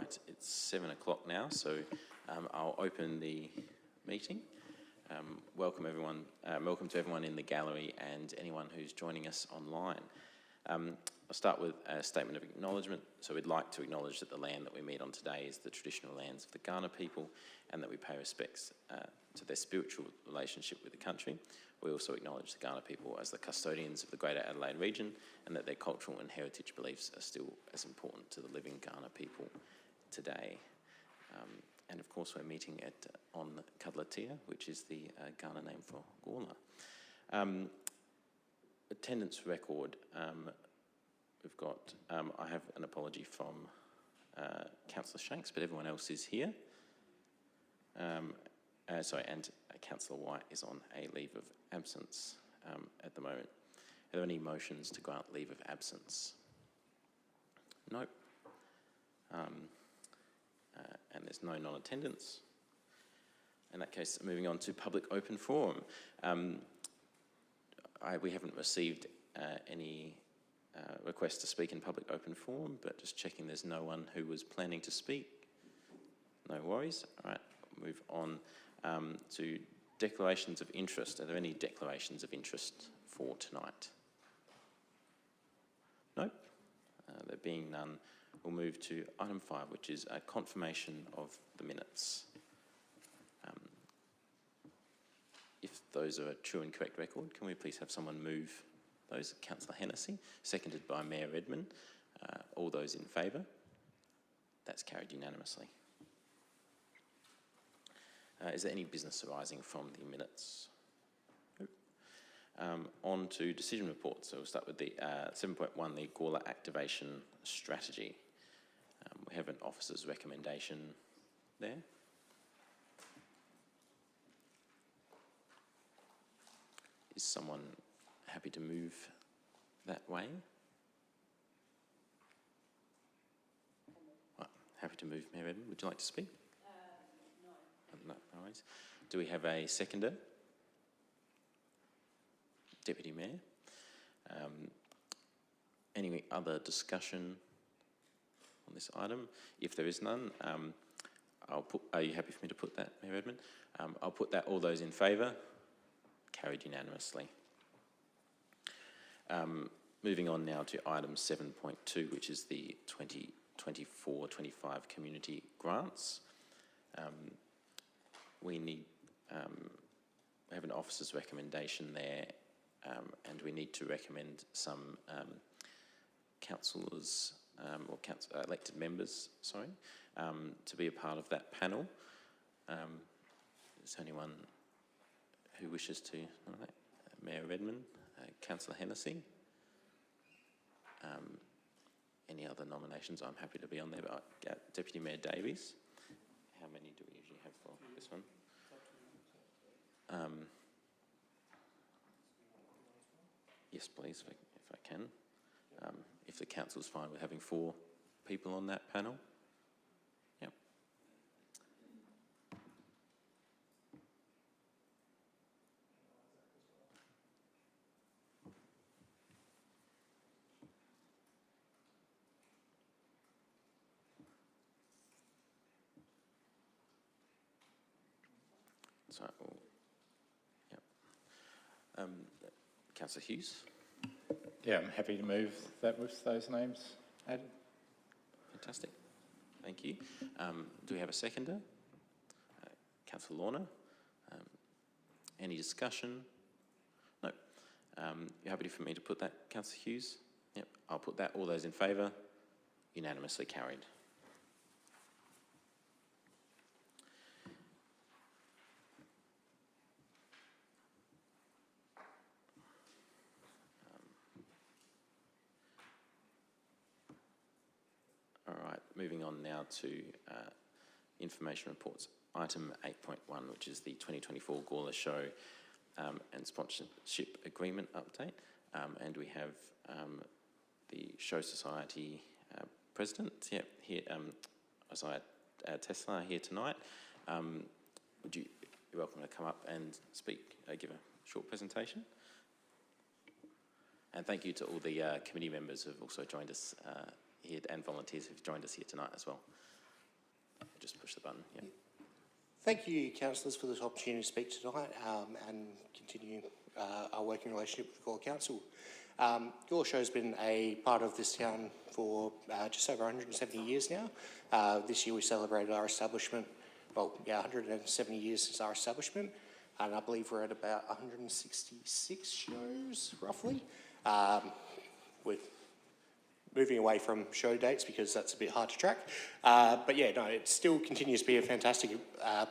Right, it's 7 o'clock now, so I'll open the meeting. Welcome everyone. Welcome to everyone in the gallery and anyone who's joining us online. I'll start with a statement of acknowledgement. So we'd like to acknowledge that the land that we meet on today is the traditional lands of the Kaurna people, and that we pay respects to their spiritual relationship with the country. We also acknowledge the Kaurna people as the custodians of the Greater Adelaide region, and that their cultural and heritage beliefs are still as important to the living Kaurna people today. And of course we're meeting on Cuddletea, which is the Kaurna name for Gawler. Attendance record. We've got, I have an apology from Councillor Shanks, but everyone else is here. And Councillor White is on a leave of absence at the moment. Are there any motions to grant leave of absence? Nope. And there's no non-attendance. In that case, moving on to public open forum. We haven't received any requests to speak in public open forum, but just checking there's no one who was planning to speak. No worries. All right, move on to declarations of interest. Are there any declarations of interest for tonight? Nope. There being none, we'll move to item 5, which is a confirmation of the minutes. If those are a true and correct record, can we please have someone move those? Councillor Hennessy, seconded by Mayor Redman. All those in favour? That's carried unanimously. Is there any business arising from the minutes? Nope. On to decision reports. So we'll start with the 7.1, the Gawler Activation Strategy. We have an officer's recommendation there. Is someone happy to move that way? Right, happy to move, Mayor Redman. Would you like to speak? No, no worries. Do we have a seconder? Deputy Mayor. Any other discussion on this item? If there is none, are you happy for me to put that, Mayor Redman? I'll put that. All those in favour? Carried unanimously. Moving on now to item 7.2, which is the 2024-25 community grants. We have an officer's recommendation there, and we need to recommend some councillors or elected members, to be a part of that panel. Is there anyone who wishes to nominate? Mayor Redman, Councillor Hennessy. Any other nominations? I'm happy to be on there, but Deputy Mayor Davies. How many do we usually have for this one? Yes, please, if I can. If the council's fine with having 4 people on that panel. Yep. So, yep. Councillor Hughes. Yeah, I'm happy to move that with those names added. Fantastic. Thank you. Do we have a seconder? Councillor Lorna. Any discussion? No. You're happy for me to put that, Councillor Hughes? Yep, I'll put that. All those in favour? Unanimously carried. Moving on now to information reports. Item 8.1, which is the 2024 Gawler Show and Sponsorship Agreement update. And we have the Show Society President here, Isaiah Tesla, here tonight. You're welcome to come up and speak, give a short presentation. And thank you to all the committee members who have also joined us here, and volunteers who've joined us here tonight as well. just push the button. Yeah. Thank you, councillors, for this opportunity to speak tonight and continue our working relationship with the Gawler Council. Gawler Show has been a part of this town for just over 170 years now. This year we celebrated our establishment, 170 years since our establishment, and I believe we're at about 166 shows, roughly. We're moving away from show dates because that's a bit hard to track. But yeah, no, it still continues to be a fantastic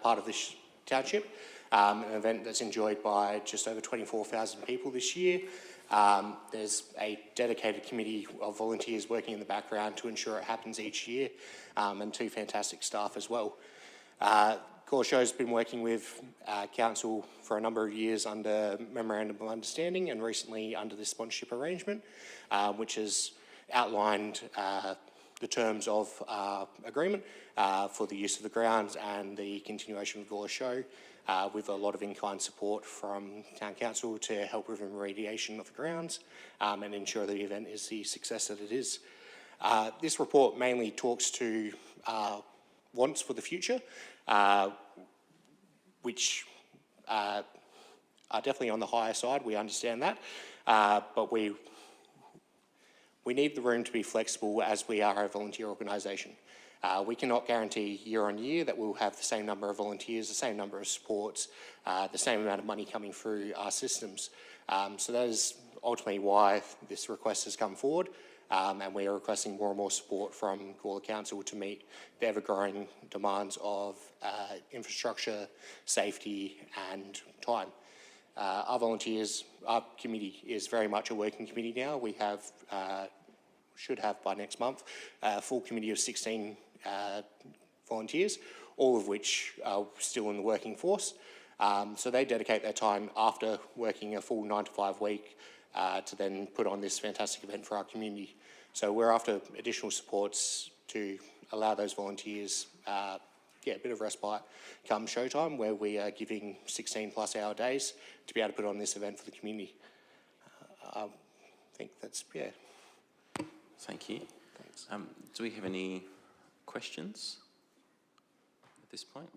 part of this township. An event that's enjoyed by just over 24,000 people this year. There's a dedicated committee of volunteers working in the background to ensure it happens each year, and 2 fantastic staff as well. Gawler Show has been working with council for a number of years under Memorandum of Understanding and recently under this sponsorship arrangement, which has outlined the terms of agreement for the use of the grounds and the continuation of the Gawler Show, with a lot of in-kind support from Town Council to help with remediation of the grounds and ensure the event is the success that it is. This report mainly talks to wants for the future, which are definitely on the higher side, we understand that, but we need the room to be flexible as we are a volunteer organisation. We cannot guarantee year on year that we'll have the same number of volunteers, the same number of supports, the same amount of money coming through our systems. So that is ultimately why this request has come forward, and we are requesting more and more support from Gawler Council to meet the ever-growing demands of infrastructure, safety and time. Our volunteers, our committee is very much a working committee now. We have, should have by next month, a full committee of 16 volunteers, all of which are still in the working force. So they dedicate their time after working a full 9 to 5 week to then put on this fantastic event for our community. So we're after additional supports to allow those volunteers a bit of respite come showtime, where we are giving 16+ hour days to be able to put on this event for the community. I think that's, Thank you. Thanks. Do we have any questions at this point?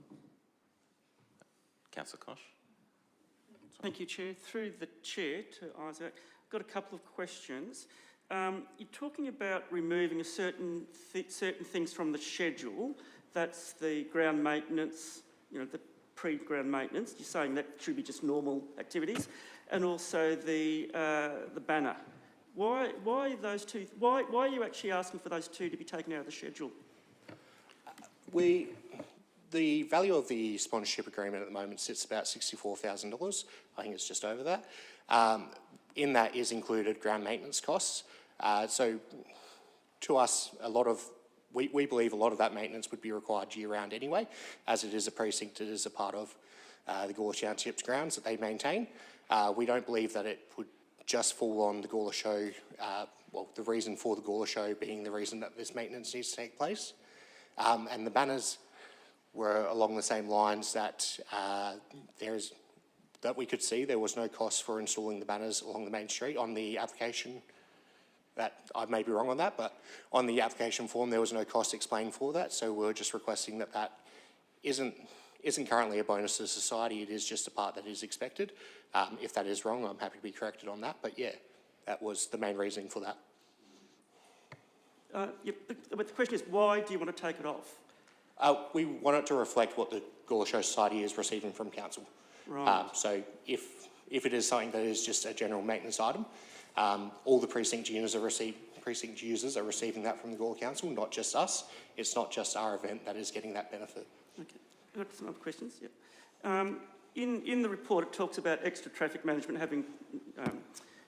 Councillor Kosh. Thank you, Chair. Through the Chair to Isaac, I've got a couple of questions. You're talking about removing certain things from the schedule. That's the ground maintenance, the pre-ground maintenance. You're saying that should be just normal activities, and also the banner. Why those two? Why are you actually asking for those 2 to be taken out of the schedule? The value of the sponsorship agreement at the moment sits about $64,000. I think it's just over that. In that is included ground maintenance costs. So to us, we believe a lot of that maintenance would be required year-round anyway, as it is a precinct, it is a part of the Gawler Township's grounds that they maintain. We don't believe that it would just fall on the Gawler Show, the reason for the Gawler Show being the reason that this maintenance needs to take place. And the banners were along the same lines that that we could see there was no cost for installing the banners along the main street on the application. That I may be wrong on that, but on the application form there was no cost explained for that, so we're just requesting that isn't currently a bonus to society. It is just a part that is expected. If that is wrong, I'm happy to be corrected on that, but yeah, that was the main reasoning for that. But the question is, why do you want to take it off? We want it to reflect what the Gawler Show Society is receiving from council. Right. So if it is something that is just a general maintenance item, all the precinct users are receiving that from the Gawler Council, not just us. It's not just our event that is getting that benefit. Okay, I've got some other questions. Yep. In the report, it talks about extra traffic management having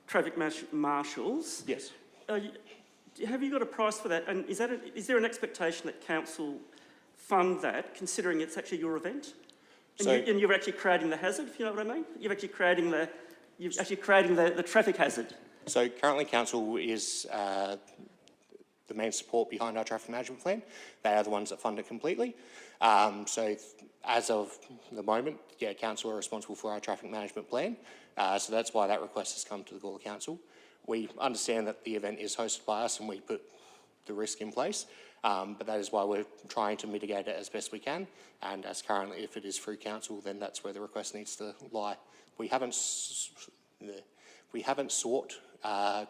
traffic marshals. Yes. Have you got a price for that? And is there an expectation that council fund that, considering it's actually your event? And you're actually creating the hazard, if you know what I mean? You're actually creating the traffic hazard. So currently council is the main support behind our traffic management plan. They are the ones that fund it completely. So as of the moment, council are responsible for our traffic management plan. So that's why that request has come to the Gawler Council. We understand that the event is hosted by us and we put the risk in place. But that is why we're trying to mitigate it as best we can. And as currently, if it is through council, then that's where the request needs to lie. We haven't sought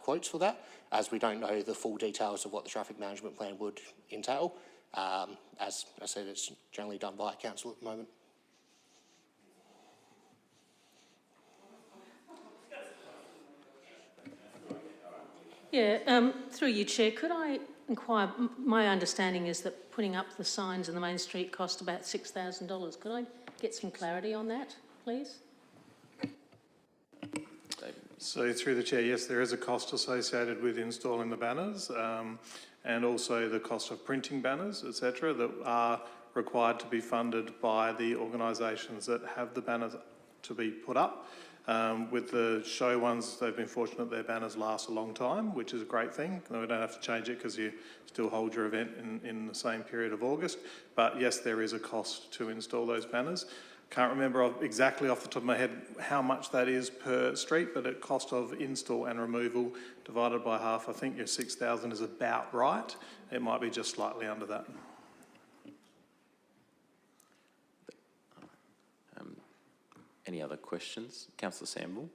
quotes for that, as we don't know the full details of what the traffic management plan would entail. As I said, it's generally done by council at the moment. Yeah, through you, Chair, could I inquire, my understanding is that putting up the signs in the main street cost about $6,000. Could I get some clarity on that, please? So through the Chair, yes, there is a cost associated with installing the banners and also the cost of printing banners, etc., that are required to be funded by the organisations that have the banners to be put up. With the show ones, they've been fortunate their banners last a long time, which is a great thing. We don't have to change it because you still hold your event in the same period of August. But yes, there is a cost to install those banners. Can't remember exactly off the top of my head how much that is per street, but at cost of install and removal divided by half, I think your 6,000 is about right. It might be just slightly under that. Any other questions? Councillor Samble.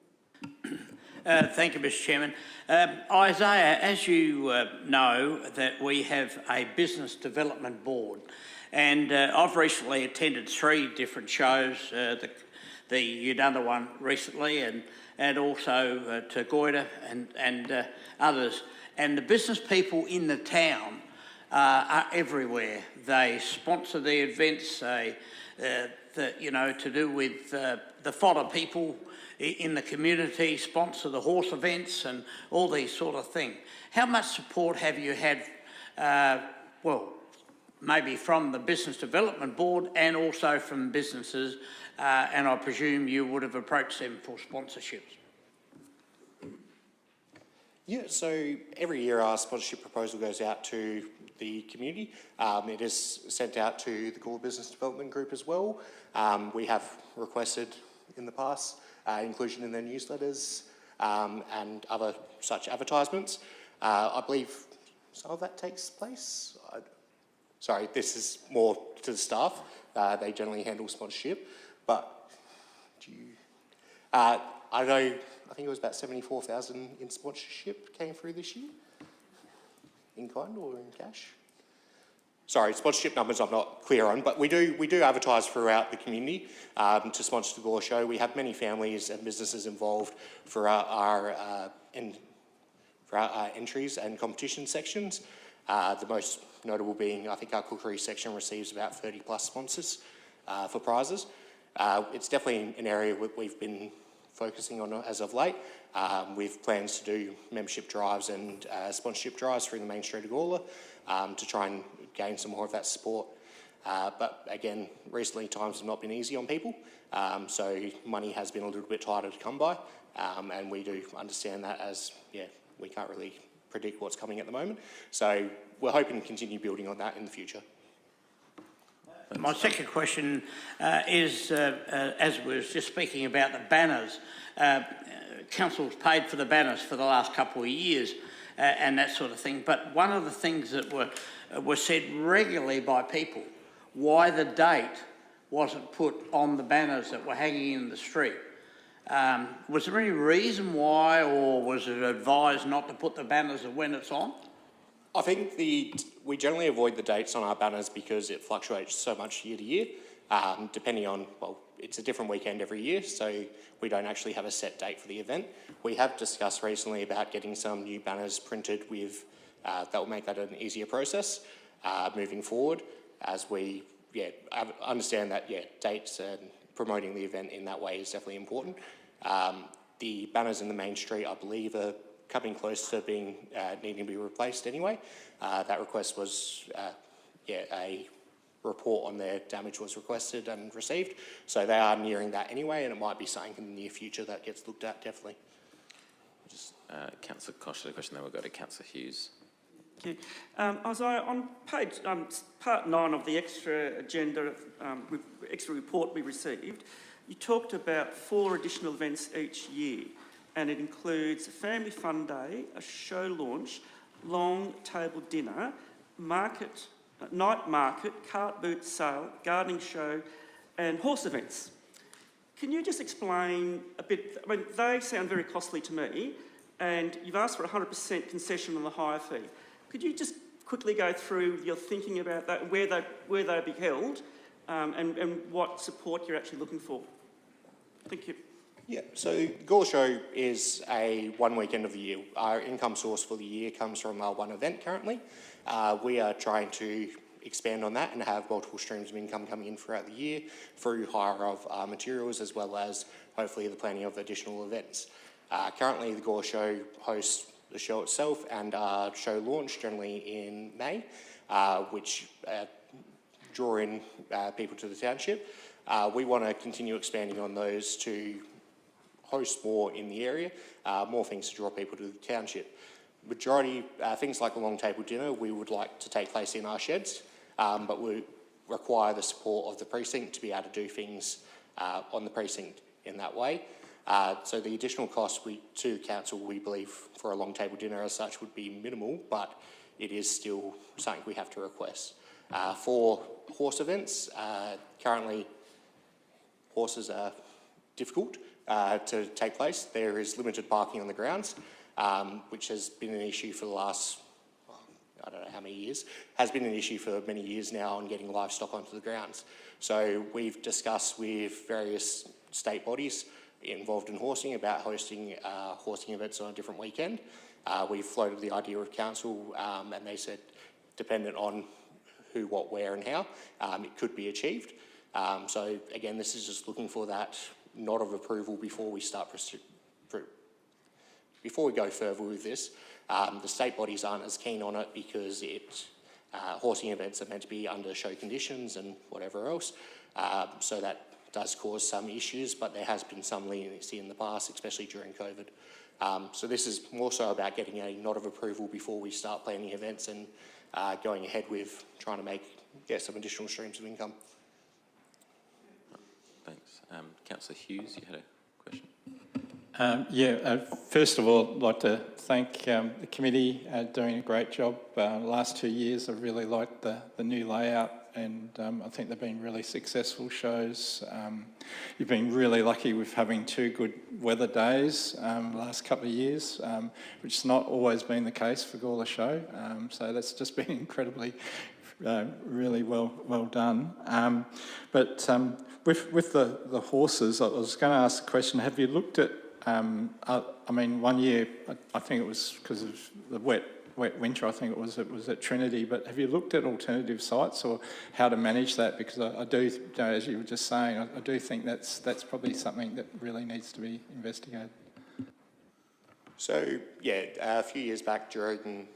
Thank you, Mr. Chairman. Isaiah, as you know, that we have a business development board, and I've recently attended 3 different shows. You'd done the one recently, and also to Goyder and others. And the business people in the town are everywhere. They sponsor the events. To do with the fodder people in the community, sponsor the horse events and all these sort of things. How much support have you had, maybe from the Business Development Board and also from businesses, and I presume you would have approached them for sponsorships? Yeah, so every year our sponsorship proposal goes out to the community. It is sent out to the Gore Business Development Group as well. We have requested in the past inclusion in their newsletters and other such advertisements. I believe some of that takes place. Sorry, this is more to the staff. They generally handle sponsorship, but I know, I think it was about 74,000 in sponsorship came through this year. In kind or in cash? Sorry, sponsorship numbers I'm not clear on, but we do advertise throughout the community to sponsor the Gore Show. We have many families and businesses involved for our entries and competition sections. The most notable being, I think our cookery section receives about 30 plus sponsors for prizes. It's definitely an area we've been focusing on as of late. We've plans to do membership drives and sponsorship drives through the main street of Gawler to try and gain some more of that support. But again, recently times have not been easy on people, so money has been a little bit tighter to come by, and we do understand that as, we can't really predict what's coming at the moment. So we're hoping to continue building on that in the future. My second question is, as we were just speaking about the banners, council's paid for the banners for the last couple of years and that sort of thing, but one of the things that were said regularly by people, why the date wasn't put on the banners that were hanging in the street. Was there any reason why, or was it advised not to put the banners when it's on? I think we generally avoid the dates on our banners because it fluctuates so much year to year, depending on, it's a different weekend every year, so we don't actually have a set date for the event. We have discussed recently about getting some new banners printed with, that will make that an easier process moving forward, as we understand that dates and promoting the event in that way is definitely important. The banners in the main street, I believe, are coming close to being needing to be replaced anyway. That request was, a report on their damage was requested and received. So they are nearing that anyway, and it might be something in the near future that gets looked at, definitely. Just Councillor Koch had a question, then we'll go to Councillor Hughes. Thank you. Isaiah, on page part 9 of the extra agenda, extra report we received, you talked about 4 additional events each year, and it includes a family fun day, a show launch, long table dinner, market, night market, cart boot sale, gardening show and horse events. Can you just explain a bit? I mean, they sound very costly to me, and you've asked for a 100% concession on the hire fee. Could you just quickly go through your thinking about that, where they'll be held, and what support you're actually looking for? Thank you. Yeah, so Gawler Show is a one weekend of the year. Our income source for the year comes from our one event currently. We are trying to expand on that and have multiple streams of income coming in throughout the year through hire of materials as well as hopefully the planning of additional events. Currently the Gawler Show hosts the show itself and our show launch generally in May, which draw in people to the township. We want to continue expanding on those to host more in the area, more things to draw people to the township. Majority, things like a long table dinner, we would like to take place in our sheds, but we require the support of the precinct to be able to do things on the precinct in that way. So the additional cost to council, we believe, for a long table dinner as such would be minimal, but it is still something we have to request. For horse events, currently horses are difficult to take place. There is limited parking on the grounds, which has been an issue for the last, I don't know how many years, has been an issue for many years now on getting livestock onto the grounds. So we've discussed with various state bodies involved in horsing about hosting horsing events on a different weekend. We've floated the idea with council and they said, dependent on who, what, where and how, it could be achieved. So again, this is just looking for that nod of approval before we start before we go further with this. The state bodies aren't as keen on it because horsing events are meant to be under show conditions and whatever else. So that does cause some issues, but there has been some leniency in the past, especially during COVID. So this is more so about getting a nod of approval before we start planning events and going ahead with trying to get some additional streams of income. Thanks. Councillor Hughes, you had a question? First of all, I'd like to thank the committee doing a great job. The last 2 years I've really liked the new layout and I think they've been really successful shows. You've been really lucky with having 2 good weather days the last couple of years, which has not always been the case for Gawler Show. So that's just been incredibly really well done. But with the horses, I was going to ask a question. Have you looked at, I mean, one year, I think it was because of the wet winter, I think it was at Trinity, but have you looked at alternative sites or how to manage that? Because I do, as you were just saying, I do think that's probably something that really needs to be investigated. So, yeah, a few years back during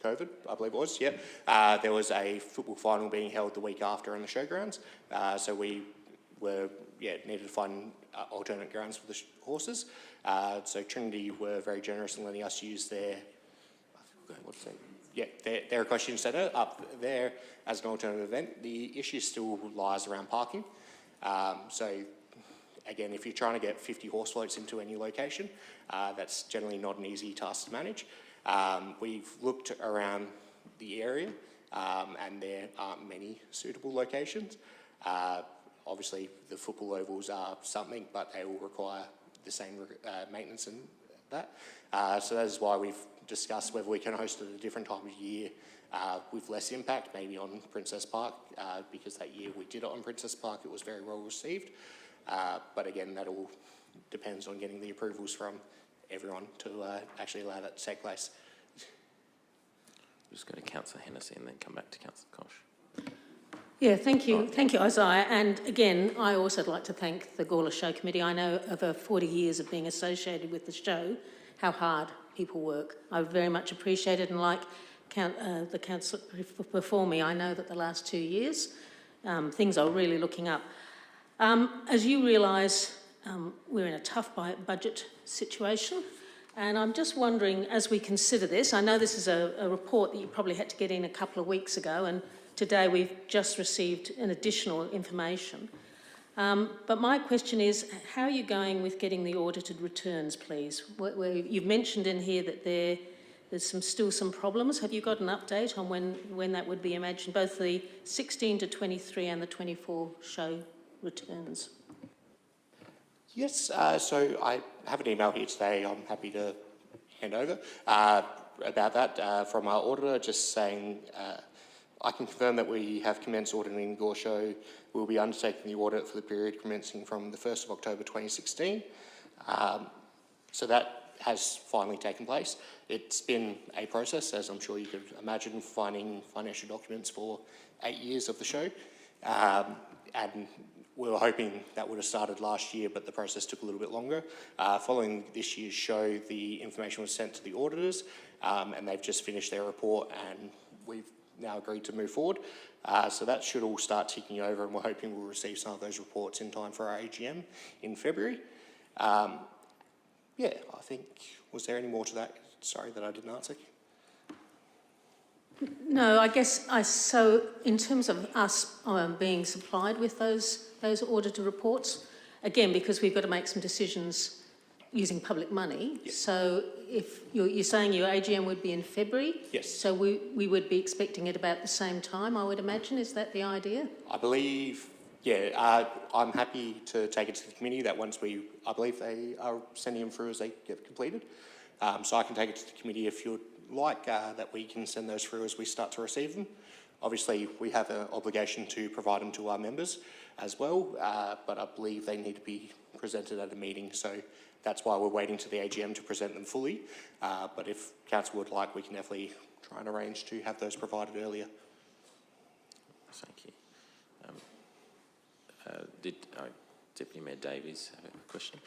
COVID, I believe it was, there was a football final being held the week after in the showgrounds. So we needed to find alternate grounds for the horses. So Trinity were very generous in letting us use their equestrian centre up there as an alternative event. The issue still lies around parking. So again, if you're trying to get 50 horse floats into any location, that's generally not an easy task to manage. We've looked around the area and there aren't many suitable locations. Obviously the football ovals are something, but they will require the same maintenance and that. So that is why we've discussed whether we can host it at a different time of year with less impact, maybe on Princess Park, because that year we did it on Princess Park, it was very well received. But again, that all depends on getting the approvals from everyone to actually allow that to take place. We'll just go to Councillor Hennessy and then come back to Councillor Koch. Yeah, thank you, Isaiah. And again, I also would like to thank the Gawler Show Committee. I know over 40 years of being associated with the show, how hard people work. I very much appreciate it, and like the councillor before me, I know that the last 2 years, things are really looking up. As you realise, we're in a tough budget situation, and I'm just wondering, as we consider this, I know this is a report that you probably had to get in a couple of weeks ago, and today we've just received an additional information. But my question is, how are you going with getting the audited returns, please? You've mentioned in here that there's still some problems. Have you got an update on when that would be imagined, both the 16 to 23 and the 24 show returns? Yes, so I have an email here today I'm happy to hand over about that from our auditor, just saying I can confirm that we have commenced auditing Gore Show. We'll be undertaking the audit for the period commencing from the 1st of October 2016. So that has finally taken place. It's been a process, as I'm sure you could imagine, finding financial documents for 8 years of the show. And we were hoping that would have started last year, but the process took a little bit longer. Following this year's show, the information was sent to the auditors, and they've just finished their report, and we've now agreed to move forward. So that should all start ticking over, and we're hoping we'll receive some of those reports in time for our AGM in February. Yeah, I think, was there any more to that? Sorry that I didn't answer. No, I guess so in terms of us being supplied with those auditor reports, again, because we've got to make some decisions using public money. Yes. So if you're saying your AGM would be in February? Yes. So we would be expecting it about the same time, I would imagine. Is that the idea? I believe, yeah, I'm happy to take it to the committee that once I believe they are sending them through as they get completed. So I can take it to the committee if you'd like, that we can send those through as we start to receive them. Obviously, we have an obligation to provide them to our members as well, but I believe they need to be presented at a meeting, so that's why we're waiting to the AGM to present them fully. But if Council would like, we can definitely try and arrange to have those provided earlier. Thank you. Did Deputy Mayor Davies have a question?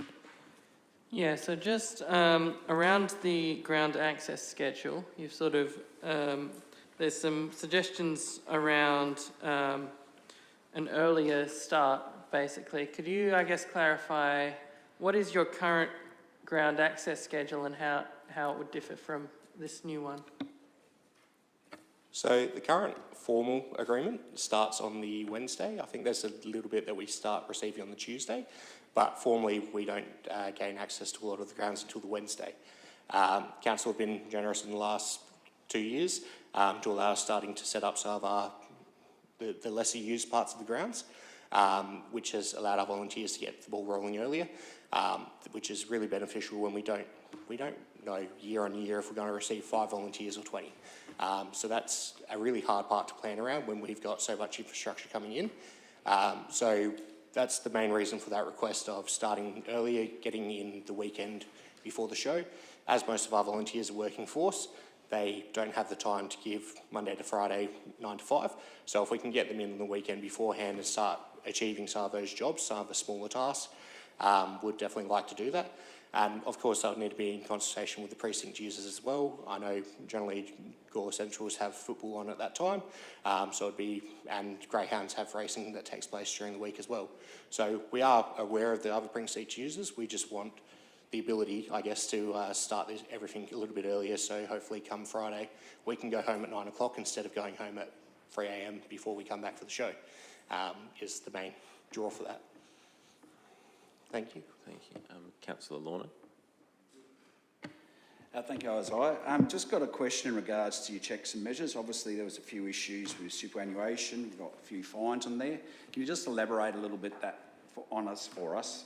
Yeah, so just around the ground access schedule, you've sort of, there's some suggestions around an earlier start, basically. Could you, I guess, clarify what is your current ground access schedule and how it would differ from this new one? So the current formal agreement starts on the Wednesday. I think there's a little bit that we start receiving on the Tuesday, but formally we don't gain access to a lot of the grounds until the Wednesday. Council have been generous in the last 2 years to allow us starting to set up some of the lesser used parts of the grounds, which has allowed our volunteers to get the ball rolling earlier, which is really beneficial when we don't know year on year if we're going to receive 5 volunteers or 20. So that's a really hard part to plan around when we've got so much infrastructure coming in. So that's the main reason for that request of starting earlier, getting in the weekend before the show. As most of our volunteers are working force, they don't have the time to give Monday to Friday 9 to 5. So if we can get them in on the weekend beforehand and start achieving some of those jobs, some of the smaller tasks, would definitely like to do that. And of course, that would need to be in consultation with the precinct users as well. I know generally Gore Centrals have football on at that time, so it'd be, and Greyhounds have racing that takes place during the week as well. So we are aware of the other precinct users. We just want the ability, I guess, to start everything a little bit earlier. So hopefully, come Friday, we can go home at 9 o'clock instead of going home at 3 a.m. before we come back for the show. Is the main draw for that. Thank you. Thank you. Councillor Lorna. Thank you, Isaiah. Just got a question in regards to your checks and measures. Obviously, there was a few issues with superannuation. We've got a few fines on there. Can you just elaborate a little bit for us,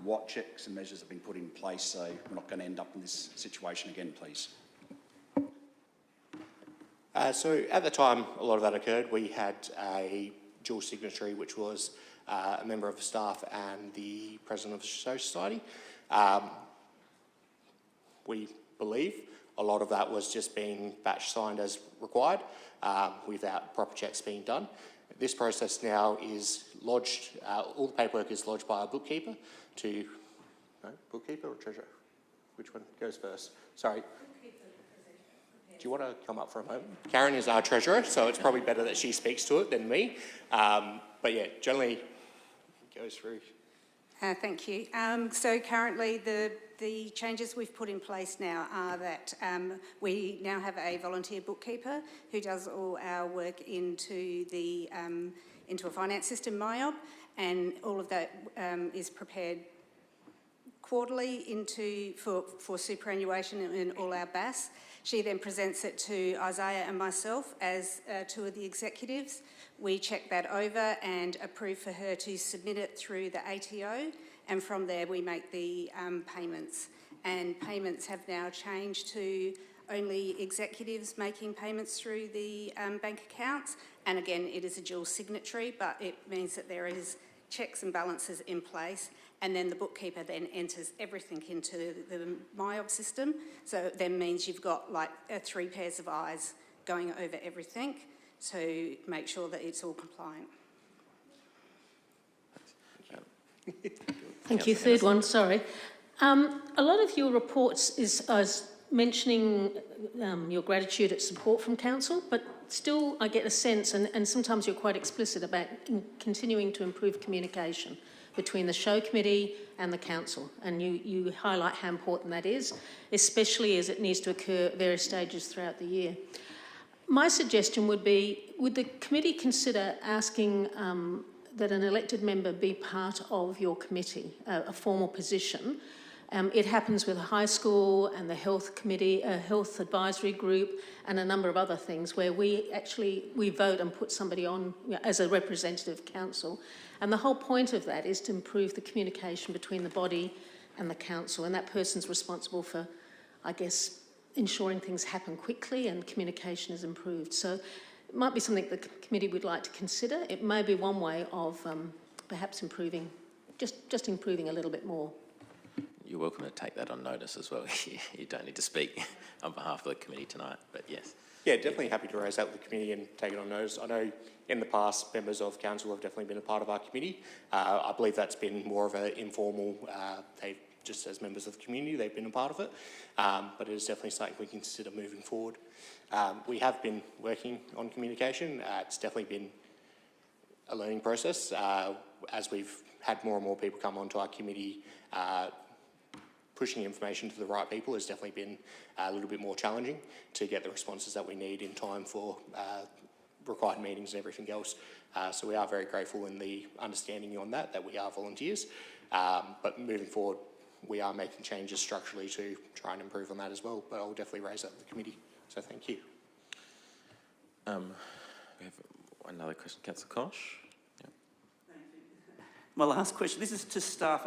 what checks and measures have been put in place so we're not going to end up in this situation again, please? So at the time a lot of that occurred, we had a dual signatory, which was a member of the staff and the president of the Show Society. We believe a lot of that was just being batch signed as required without proper checks being done. This process now is lodged, all the paperwork is lodged by our bookkeeper to, no, bookkeeper or treasurer? Which one goes first? Sorry. Do you want to come up for a moment? Karen is our treasurer, so it's probably better that she speaks to it than me. But yeah, generally it goes through. Thank you. So currently the changes we've put in place now are that we now have a volunteer bookkeeper who does all our work into a finance system, MyOb, and all of that is prepared quarterly for superannuation in all our BAS. She then presents it to Isaiah and myself as two of the executives. We check that over and approve for her to submit it through the ATO, and from there we make the payments. And payments have now changed to only executives making payments through the bank accounts. And again, it is a dual signatory, but it means that there is checks and balances in place, and then the bookkeeper then enters everything into the MyOb system. So it then means you've got like 3 pairs of eyes going over everything to make sure that it's all compliant. Thank you. Third one, sorry. A lot of your reports is mentioning your gratitude at support from council, but still I get a sense, and sometimes you're quite explicit about continuing to improve communication between the show committee and the council, and you highlight how important that is, especially as it needs to occur at various stages throughout the year. My suggestion would be, would the committee consider asking that an elected member be part of your committee, a formal position? It happens with high school and the health committee, health advisory group, and a number of other things where we vote and put somebody on as a representative council. And the whole point of that is to improve the communication between the body and the council, and that person's responsible for, I guess, ensuring things happen quickly and communication is improved. So it might be something the committee would like to consider. It may be one way of perhaps improving, just improving a little bit more. You're welcome to take that on notice as well. You don't need to speak on behalf of the committee tonight, but yes. Yeah, definitely happy to raise that with the committee and take it on notice. I know in the past members of council have definitely been a part of our committee. I believe that's been more of an informal, just as members of the community, they've been a part of it. But it is definitely something we can consider moving forward. We have been working on communication. It's definitely been a learning process. As we've had more and more people come onto our committee, pushing information to the right people has definitely been a little bit more challenging to get the responses that we need in time for required meetings and everything else. So we are very grateful in the understanding on that we are volunteers. But moving forward, we are making changes structurally to try and improve on that as well. But I'll definitely raise that with the committee. So thank you. We have another question, Councillor Kosh. Yep. Thank you. My last question, this is to staff.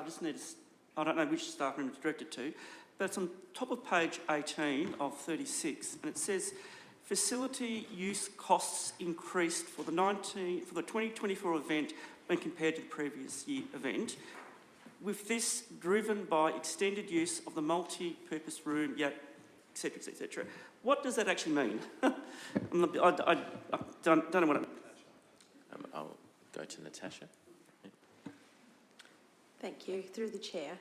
I don't know which staff room it's directed to, but it's on top of page 18 of 36, and it says facility use costs increased for the 2024 event when compared to the previous year event. With this driven by extended use of the multi-purpose room, etc., etc. What does that actually mean? I don't know what it means. I'll go to Natasha. Thank you, through the chair.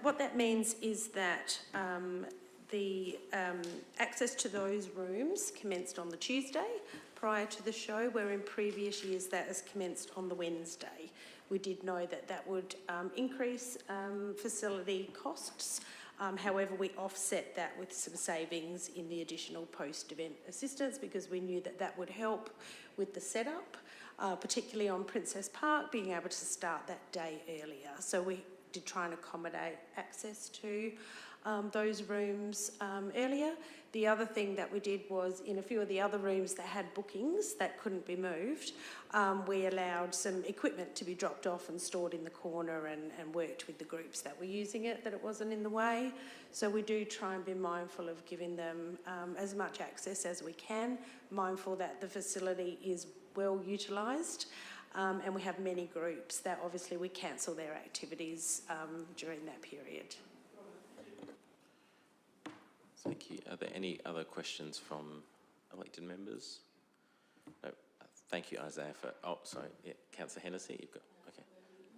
What that means is that the access to those rooms commenced on the Tuesday prior to the show, where in previous years that has commenced on the Wednesday. We did know that that would increase facility costs. However, we offset that with some savings in the additional post-event assistance because we knew that that would help with the setup. Particularly on Princess Park, being able to start that day earlier. So we did try and accommodate access to those rooms earlier. The other thing that we did was in a few of the other rooms that had bookings that couldn't be moved, we allowed some equipment to be dropped off and stored in the corner and worked with the groups that were using it, that it wasn't in the way. So we do try and be mindful of giving them as much access as we can, mindful that the facility is well utilised, and we have many groups that obviously we cancel their activities during that period. Thank you. Are there any other questions from elected members? No. Thank you, Isaiah, for... Oh, sorry. Yeah, Councillor Hennessy, you've got... Okay.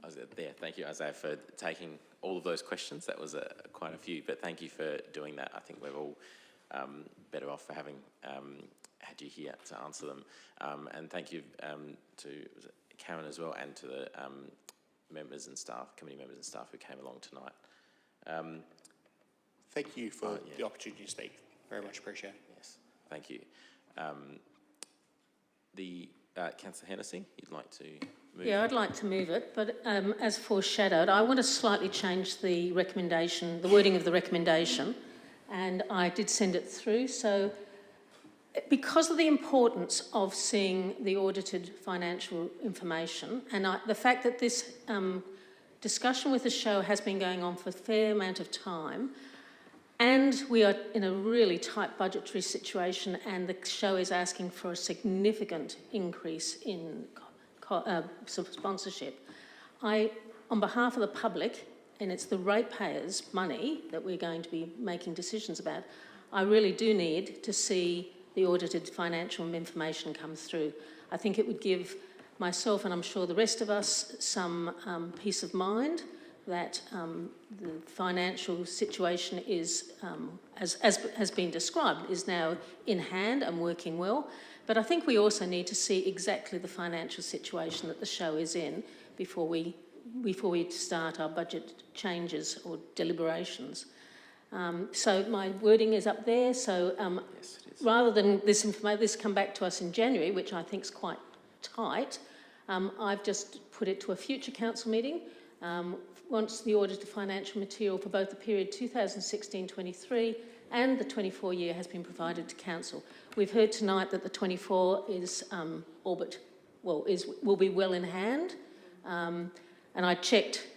Isaiah, there. Thank you, Isaiah, for taking all of those questions. That was quite a few, but thank you for doing that. I think we're all better off for having had you here to answer them. And thank you to Karen as well, and to the members and staff, committee members and staff who came along tonight. Thank you for the opportunity to speak. Very much appreciate it. Yes, thank you. The Councillor Hennessy, you'd like to move? Yeah, I'd like to move it, but as foreshadowed, I want to slightly change the recommendation, the wording of the recommendation, and I did send it through. So because of the importance of seeing the audited financial information, and the fact that this discussion with the show has been going on for a fair amount of time, and we are in a really tight budgetary situation, and the show is asking for a significant increase in sponsorship. On behalf of the public, and it's the ratepayers' money that we're going to be making decisions about, I really do need to see the audited financial information come through. I think it would give myself, and I'm sure the rest of us, some peace of mind that the financial situation is, as has been described, is now in hand and working well. But I think we also need to see exactly the financial situation that the show is in before we start our budget changes or deliberations. So my wording is up there. So Yes, it is. rather than this come back to us in January, which I think is quite tight, I've just put it to a future council meeting. Once the audited financial material for both the period 2016-23 and the 24 year has been provided to council. We've heard tonight that the 24 is will be well in hand, and I checked.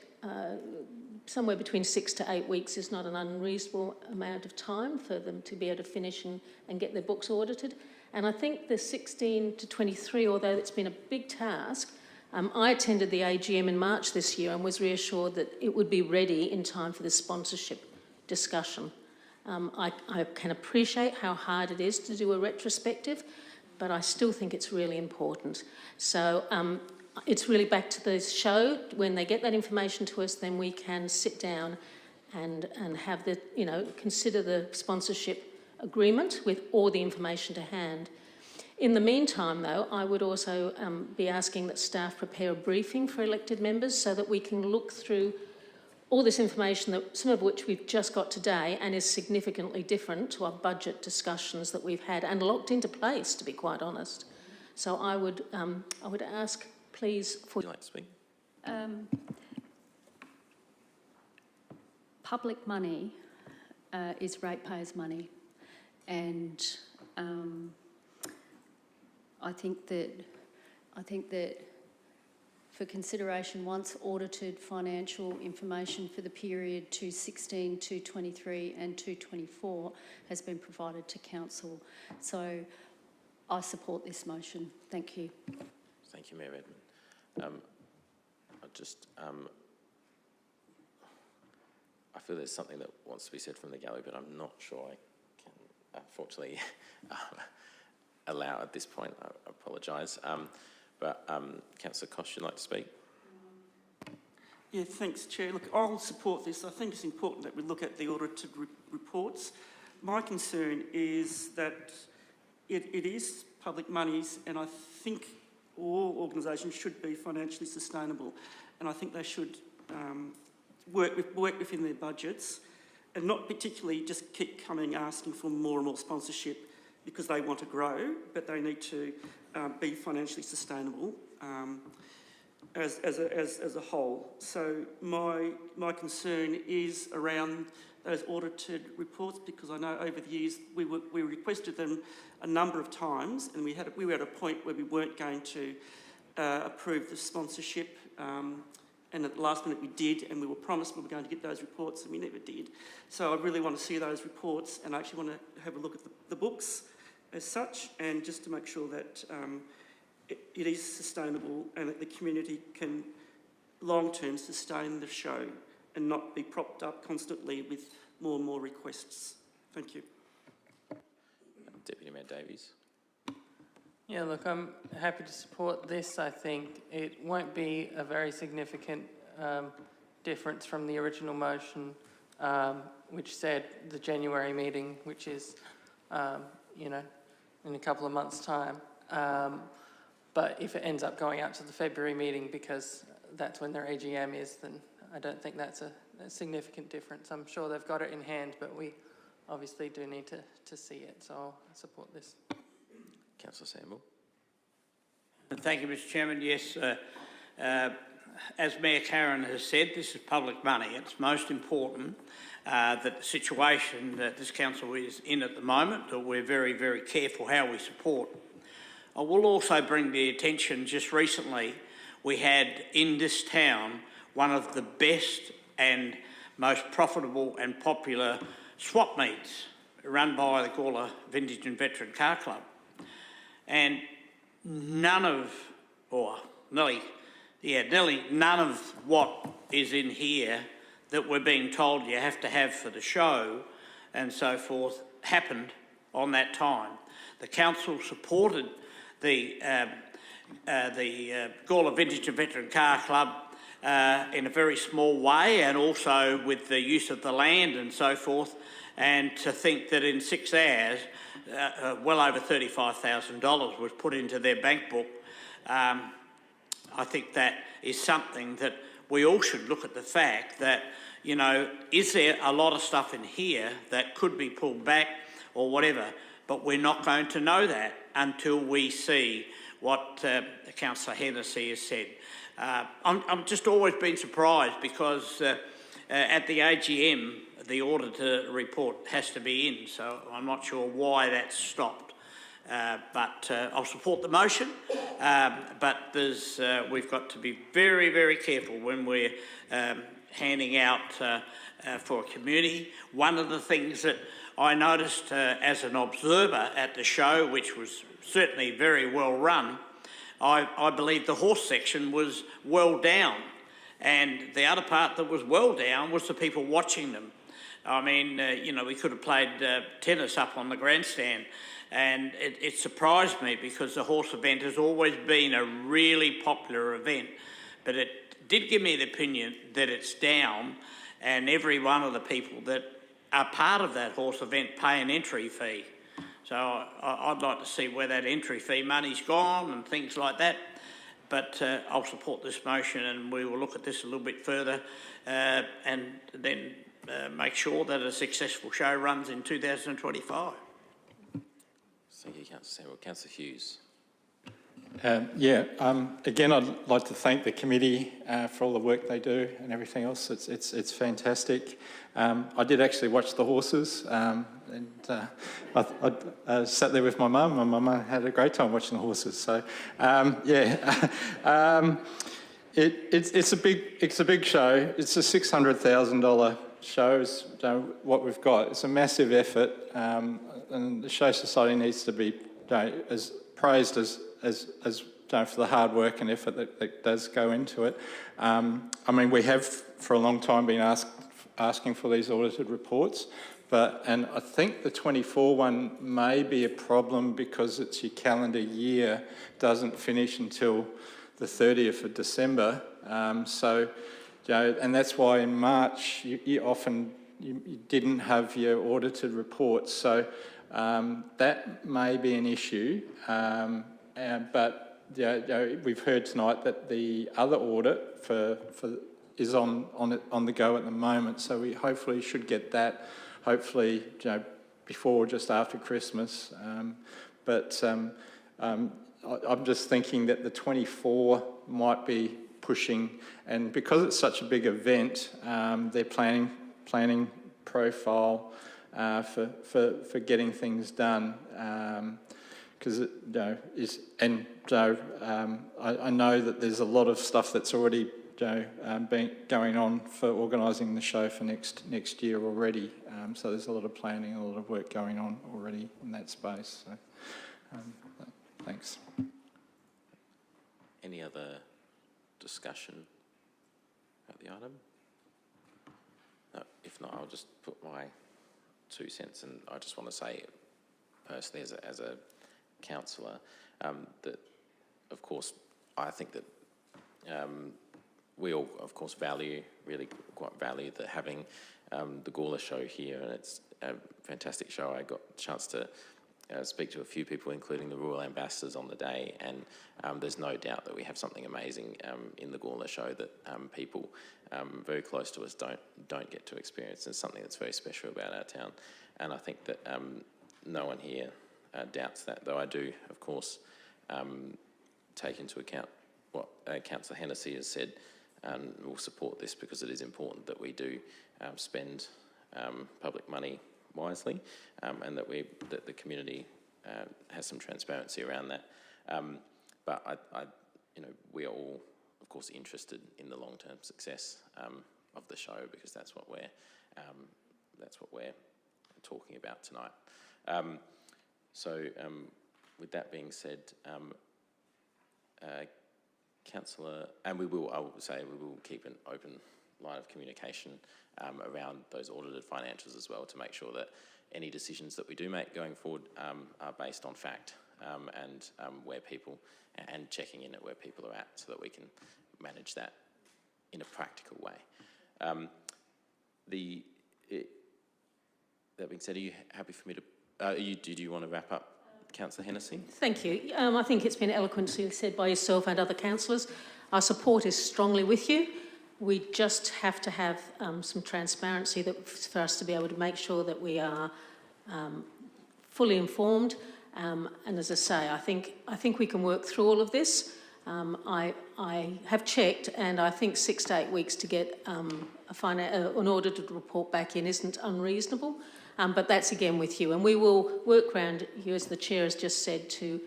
Somewhere between 6 to 8 weeks is not an unreasonable amount of time for them to be able to finish and get their books audited. And I think the 16 to 23, although it's been a big task, I attended the AGM in March this year and was reassured that it would be ready in time for the sponsorship discussion. I can appreciate how hard it is to do a retrospective, but I still think it's really important. So it's really back to the show. When they get that information to us, then we can sit down and have consider the sponsorship agreement with all the information to hand. In the meantime, though, I would also be asking that staff prepare a briefing for elected members so that we can look through all this information, some of which we've just got today and is significantly different to our budget discussions that we've had and locked into place, to be quite honest. So I would ask, please, for... Would you like to speak? Public money is ratepayers' money, and I think that for consideration, once audited financial information for the period 2016 to 23 and 2024 has been provided to council. So I support this motion. Thank you. Thank you, Mayor Edmund. I feel there's something that wants to be said from the gallery, but I'm not sure I can, unfortunately, allow at this point. I apologise. Councillor Koch, you'd like to speak? Yeah, thanks, Chair. Look, I'll support this. I think it's important that we look at the audited reports. My concern is that it is public monies, and I think all organisations should be financially sustainable, and I think they should work within their budgets and not particularly just keep coming asking for more and more sponsorship because they want to grow, but they need to be financially sustainable as a whole. So my concern is around those audited reports, because I know over the years we requested them a number of times, and we were at a point where we weren't going to approve the sponsorship, and at the last minute we did, and we were promised we were going to get those reports, and we never did. So I really want to see those reports, and I actually want to have a look at the books as such, and just to make sure that it is sustainable and that the community can long-term sustain the show and not be propped up constantly with more and more requests. Thank you. Deputy Mayor Davies. Yeah, look, I'm happy to support this. I think it won't be a very significant difference from the original motion, which said the January meeting, which is, in a couple of months' time. But if it ends up going out to the February meeting because that's when their AGM is, then I don't think that's a significant difference. I'm sure they've got it in hand, but we obviously do need to see it, so I'll support this. Councillor Samble. Thank you, Mr Chairman. Yes, as Mayor Karen has said, this is public money. It's most important that the situation that this council is in at the moment, that we're very, very careful how we support. I will also bring the attention, just recently, we had in this town one of the best and most profitable and popular swap meets run by the Gawler Vintage and Veteran Car Club. And nearly none of what is in here that we're being told you have to have for the show and so forth happened on that time. The council supported the Gawler Vintage and Veteran Car Club in a very small way, and also with the use of the land and so forth, and to think that in 6 hours well over $35,000 was put into their bank book, I think that is something that we all should look at the fact that, you know, is there a lot of stuff in here that could be pulled back or whatever, but we're not going to know that until we see what Councillor Hennessy has said. I'm just always been surprised because at the AGM, the auditor report has to be in, so I'm not sure why that's stopped. But I'll support the motion, but we've got to be very, very careful when we're handing out for a community. One of the things that I noticed as an observer at the show, which was certainly very well run, I believe the horse section was well down, and the other part that was well down was the people watching them. I mean, you know, we could have played tennis up on the grandstand, and it surprised me because the horse event has always been a really popular event, but it did give me the opinion that it's down, and every one of the people that are part of that horse event pay an entry fee. So I'd like to see where that entry fee money's gone and things like that. But I'll support this motion, and we will look at this a little bit further and then make sure that a successful show runs in 2025. Thank you, Councillor Samuel. Councillor Hughes. Again, I'd like to thank the committee for all the work they do and everything else. It's fantastic. I did actually watch the horses, and I sat there with my mum, and my mum had a great time watching the horses. So, it's a big show. It's a $600,000 show. Is what we've got. It's a massive effort, and the Show Society needs to be as praised as for the hard work and effort that does go into it. I mean, we have for a long time been asking for these audited reports, and I think the 24 one may be a problem because it's your calendar year doesn't finish until the 30th of December. And that's why in March you often didn't have your audited reports. So that may be an issue. But we've heard tonight that the other audit is on the go at the moment, so we hopefully should get that, hopefully before or just after Christmas. I'm just thinking that the 24 might be pushing, and because it's such a big event, they're planning profile for getting things done. Because I know that there's a lot of stuff that's already been going on for organising the show for next year already. So there's a lot of planning, a lot of work going on already in that space. So, thanks. Any other discussion about the item? No, if not, I'll just put my 2 cents, and I just want to say personally as a councillor that, of course, I think that we all, of course, really quite value that having the Gawler show here, and it's a fantastic show. I got a chance to speak to a few people, including the Royal Ambassadors on the day, and there's no doubt that we have something amazing in the Gawler show that people very close to us don't get to experience. It's something that's very special about our town, and I think that no one here doubts that, though I do, of course, take into account what Councillor Hennessy has said, and we'll support this because it is important that we do spend public money wisely, and that the community has some transparency around that. But we are all, of course, interested in the long-term success of the show, because that's what we're talking about tonight. With that being said, Councillor, and I will say we will keep an open line of communication around those audited financials as well, to make sure that any decisions that we do make going forward are based on fact, and where people, and checking in at where people are at, so that we can manage that in a practical way. That being said, are you happy for me to? Did you want to wrap up, Councillor Hennessy? Thank you. I think it's been eloquently said by yourself and other councillors. Our support is strongly with you. We just have to have some transparency for us to be able to make sure that we are fully informed. And as I say, I think we can work through all of this. I have checked, and I think 6 to 8 weeks to get an audited report back in isn't unreasonable. But that's again with you, and we will work around you, as the chair has just said, to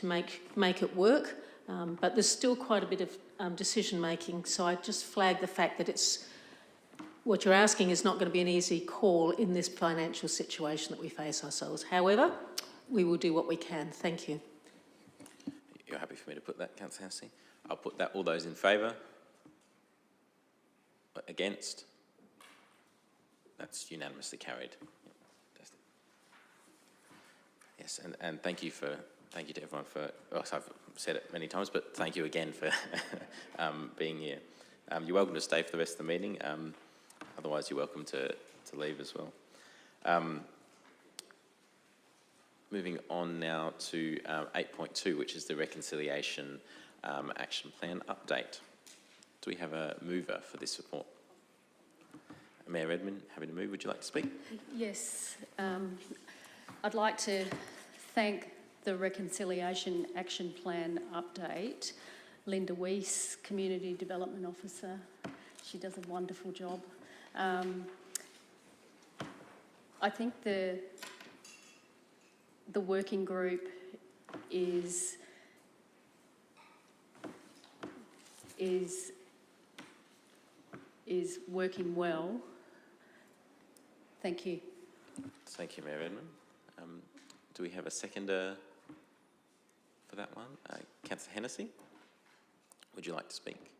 make it work. But there's still quite a bit of decision making, so I just flag the fact that what you're asking is not going to be an easy call in this financial situation that we face ourselves. However, we will do what we can. Thank you. You're happy for me to put that, Councillor Hennessy? I'll put that. All those in favour? Against? That's unanimously carried. Yes, and thank you to everyone for. I've said it many times, but thank you again for being here. You're welcome to stay for the rest of the meeting. Otherwise, you're welcome to leave as well. Moving on now to 8.2, which is the Reconciliation Action Plan update. Do we have a mover for this report? Mayor Redman, happy to move. Would you like to speak? Yes. I'd like to thank the Reconciliation Action Plan update, Linda Weiss, Community Development Officer. She does a wonderful job. I think the working group is working well. Thank you. Thank you, Mayor Redman. Do we have a seconder for that one? Councillor Hennessy, would you like to speak?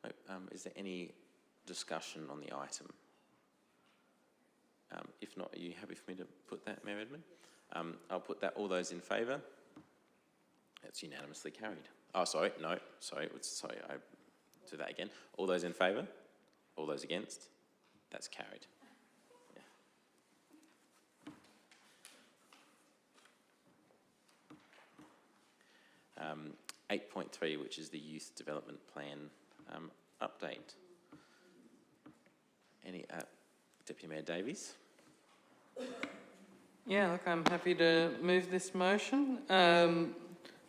No. Is there any discussion on the item? If not, are you happy for me to put that, Mayor Redman? I'll put that. All those in favour? That's unanimously carried. Oh, sorry, no, sorry, I do that again. All those in favour? All those against? That's carried. 8.3, which is the Youth Development Plan update. Any, Deputy Mayor Davies? Yeah, look, I'm happy to move this motion.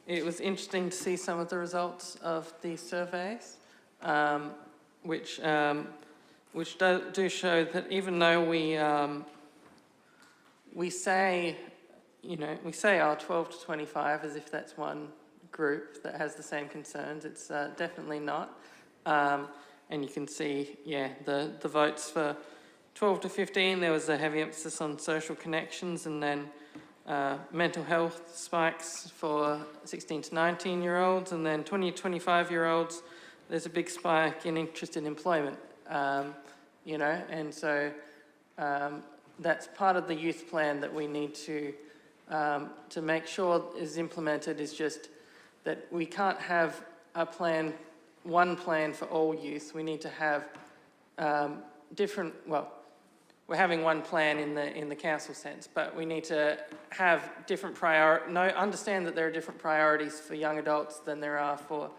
It was interesting to see some of the results of the surveys, which do show that even though we say, we say our 12 to 25 as if that's one group that has the same concerns. It's definitely not. And you can see, the votes for 12 to 15, there was a heavy emphasis on social connections, and then mental health spikes for 16 to 19-year-olds, and then 20 to 25-year-olds, there's a big spike in interest in employment, and so that's part of the youth plan that we need to make sure is implemented, is just that we can't have one plan for all youth. We need to have we're having one plan in the council sense, but we need to have different understand that there are different priorities for young adults than there are for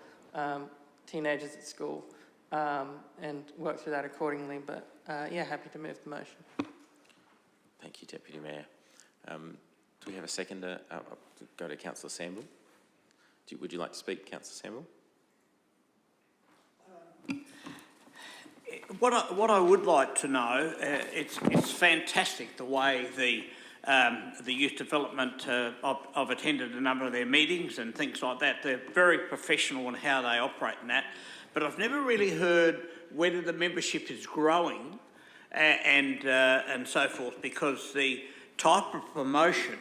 teenagers at school, and work through that accordingly. But happy to move the motion. Thank you, Deputy Mayor. Do we have a seconder? I'll go to Councillor Samble. Would you like to speak, Councillor Samble? What I would like to know, it's fantastic the way the youth development, I've attended a number of their meetings and things like that. They're very professional in how they operate in that. But I've never really heard whether the membership is growing and so forth, because the type of promotion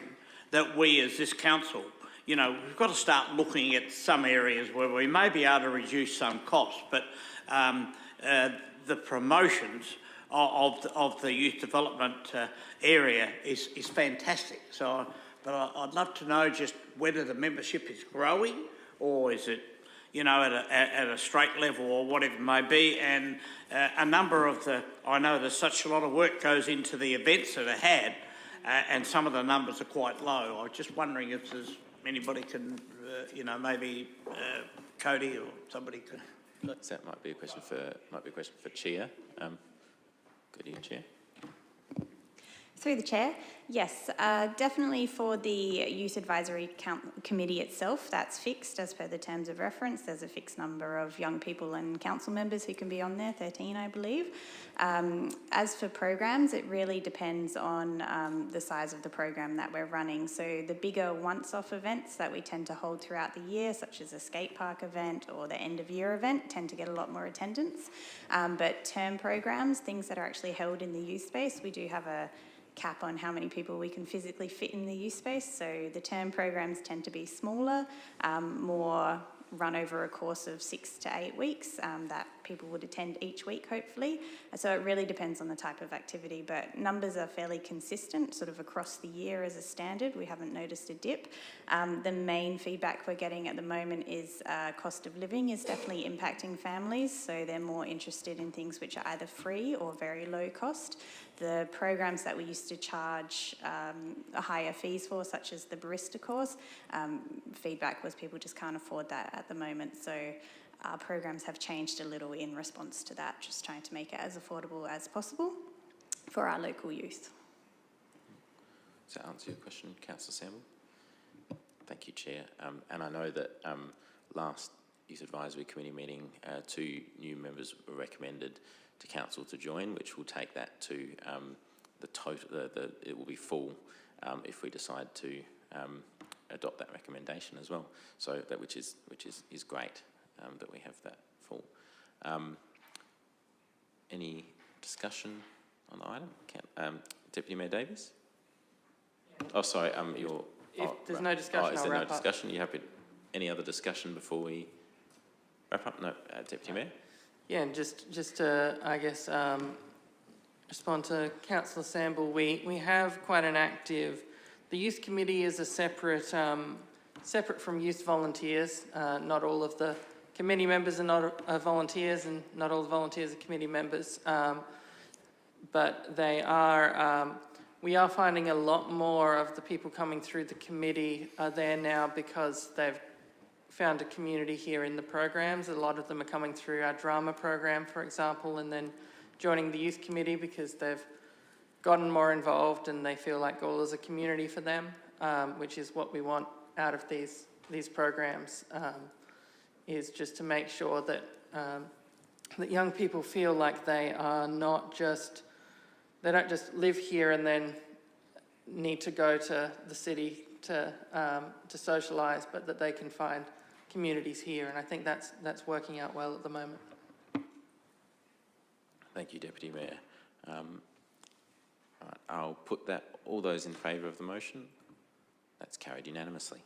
that we as this council, you know, we've got to start looking at some areas where we may be able to reduce some costs, but the promotions of the youth development area is fantastic. So, but I'd love to know just whether the membership is growing, or is it, you know, at a straight level, or whatever it may be. And a number of I know there's such a lot of work goes into the events that are had, and some of the numbers are quite low. I was just wondering if there's anybody can, you know, maybe Cody or somebody could. That might be a question for Chair. Good evening, Chair. Through the Chair, yes, definitely for the Youth Advisory Committee itself, that's fixed as per the terms of reference. There's a fixed number of young people and council members who can be on there, 13 I believe. As for programs, it really depends on the size of the program that we're running. So the bigger once-off events that we tend to hold throughout the year, such as a skate park event or the end-of-year event, tend to get a lot more attendance. But term programs, things that are actually held in the youth space, we do have a cap on how many people we can physically fit in the youth space. So the term programs tend to be smaller, more run over a course of 6 to 8 weeks that people would attend each week, hopefully. So it really depends on the type of activity, but numbers are fairly consistent sort of across the year as a standard. We haven't noticed a dip. The main feedback we're getting at the moment is cost of living is definitely impacting families, so they're more interested in things which are either free or very low cost. The programs that we used to charge higher fees for, such as the barista course, feedback was people just can't afford that at the moment. So our programs have changed a little in response to that, just trying to make it as affordable as possible for our local youth. Does that answer your question, Councillor Samble? Thank you, Chair. And I know that last Youth Advisory Committee meeting, 2 new members were recommended to Council to join, which will take that to the total. It will be full if we decide to adopt that recommendation as well. So that which is great that we have that full. Any discussion on the item? Deputy Mayor Davies. Oh, sorry. If there's no discussion, is I'll there wrap no up. discussion? You happy? Any other discussion before we wrap up? No, Deputy Mayor. Yeah, and just to, I guess, respond to Councillor Samble, we have quite an active. The Youth Committee is a separate from youth volunteers. Not all of the committee members are volunteers, and not all the volunteers are committee members. But they are. We are finding a lot more of the people coming through the committee are there now because they've found a community here in the programs. A lot of them are coming through our drama program, for example, and then joining the youth committee because they've gotten more involved and they feel like Gawler is a community for them, which is what we want out of these programs, is just to make sure that that young people feel like they are not just, they don't just live here and then need to go to the city to socialise, but that they can find communities here, and I think that's working out well at the moment. Thank you, Deputy Mayor. Right, I'll put that. All those in favour of the motion? That's carried unanimously.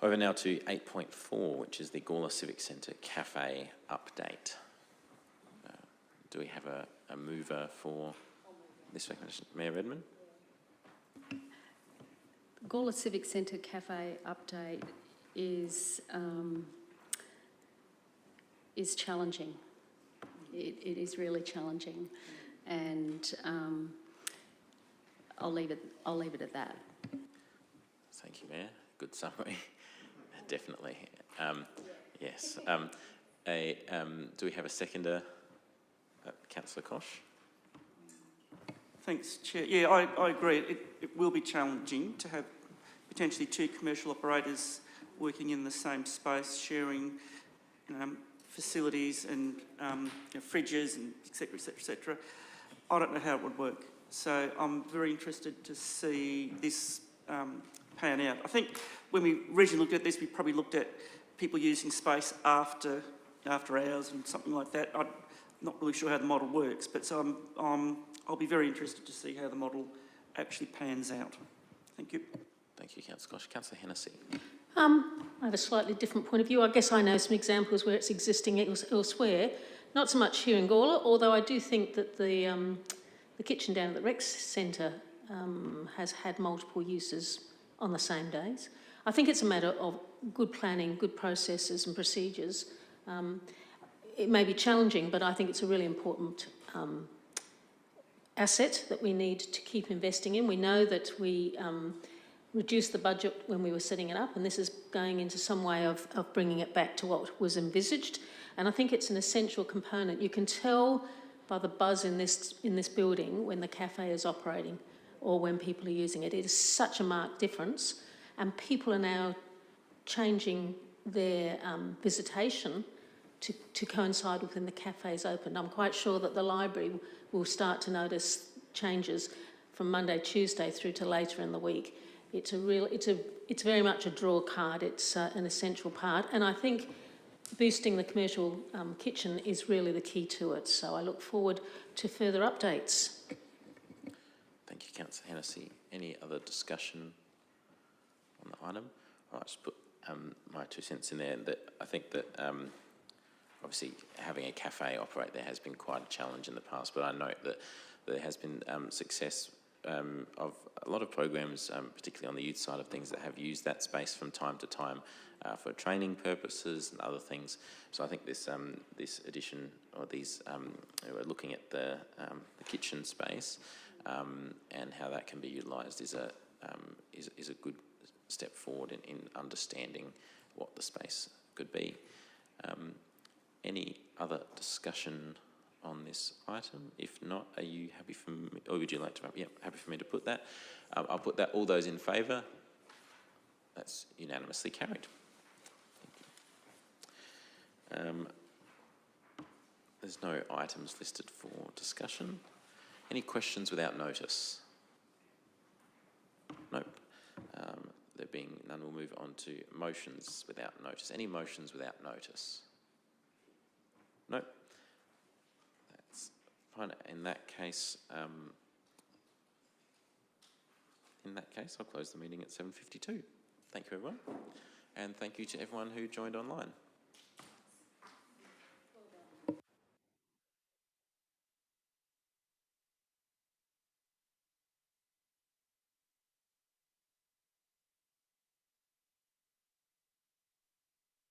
Over now to 8.4, which is the Gawler Civic Centre Cafe update. Do we have a mover for this recommendation? Mayor Redman? Gawler Civic Centre Cafe update is challenging. It is really challenging, and I'll leave it at that. Thank you, Mayor. Good summary. Definitely. Yes. Do we have a seconder? Councillor Kosh. Thanks, Chair. Yeah, I agree. It will be challenging to have potentially two commercial operators working in the same space, sharing facilities and fridges and et cetera, et cetera, et cetera. I don't know how it would work. So I'm very interested to see this pan out. I think when we originally looked at this, we probably looked at people using space after hours and something like that. I'm not really sure how the model works, but so I'll be very interested to see how the model actually pans out. Thank you. Thank you, Councillor Gosh. Councillor Hennessy. I have a slightly different point of view. I guess I know some examples where it's existing elsewhere, not so much here in Gawler, although I do think that the kitchen down at the Rec Centre has had multiple uses on the same days. I think it's a matter of good planning, good processes and procedures. It may be challenging, but I think it's a really important asset that we need to keep investing in. We know that we reduced the budget when we were setting it up, and this is going into some way of bringing it back to what was envisaged. And I think it's an essential component. You can tell by the buzz in this building when the cafe is operating or when people are using it. It is such a marked difference, and people are now changing their visitation to coincide with when the cafe is open. I'm quite sure that the library will start to notice changes from Monday, Tuesday through to later in the week. It's very much a draw card. It's an essential part, and I think boosting the commercial kitchen is really the key to it. So I look forward to further updates. Thank you, Councillor Hennessy. Any other discussion on the item? I'll just put my 2 cents in there. That I think that obviously having a cafe operate there has been quite a challenge in the past, but I note that there has been success of a lot of programs, particularly on the youth side of things, that have used that space from time to time for training purposes and other things. So I think this addition, or these, we're looking at the kitchen space and how that can be utilised is a good step forward in understanding what the space could be. Any other discussion on this item? If not, are you happy for me, or would you like to? Yeah, happy for me to put that. I'll put that. All those in favour? That's unanimously carried. There's no items listed for discussion. Any questions without notice? Nope. There being none, we'll move on to motions without notice. Any motions without notice? Nope. That's fine. In that case, I'll close the meeting at 7:52. Thank you, everyone, and thank you to everyone who joined online.